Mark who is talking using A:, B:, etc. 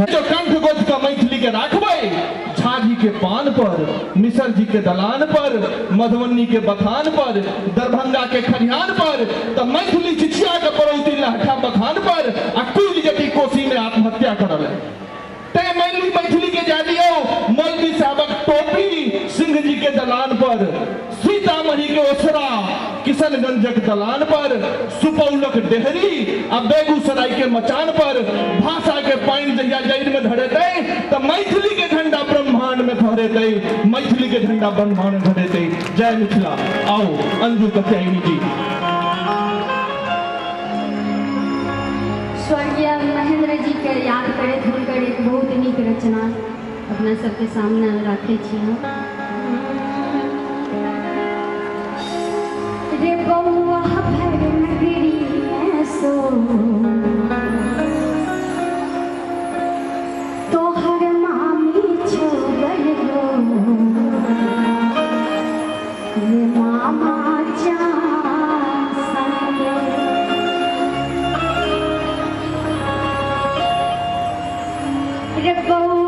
A: जो कंठ गोद का मैथिली के राखबै, झा जी के पान पर, मिसर जी के दलान पर, मधुबनी के बथान पर, दरभंगा के खलिहान पर, तो मैथिली चिचिया के परौती लहठा बखान पर आ कुल जटी कोसी में आत्महत्या करल। ते मैथिली के जा दियो मौलवी साहबक टोपी सिंह जी के दलान पर, सीतामढ़ी के ओसरा किशनगंजक दलान पर, सुपौलक डेहरी आ बेगूसराय के मचान पर भाषा के पाइन जहिया जैन में धरेते तो मैथिली के झंडा ब्रह्मांड में फहरेते, मैथिली के झंडा ब्रह्मांड में धरेते। जय मिथिला। आओ अंजू कत्यायनी जी।
B: स्वर्गीय महेंद्र जी के याद करैत हुनकर एक बहुत नीक रचना अपना सबके सामने रखे छी। रे बउआ भर नगरी सो तोहर मामी छोड़ लो, रे मामा रे बउआ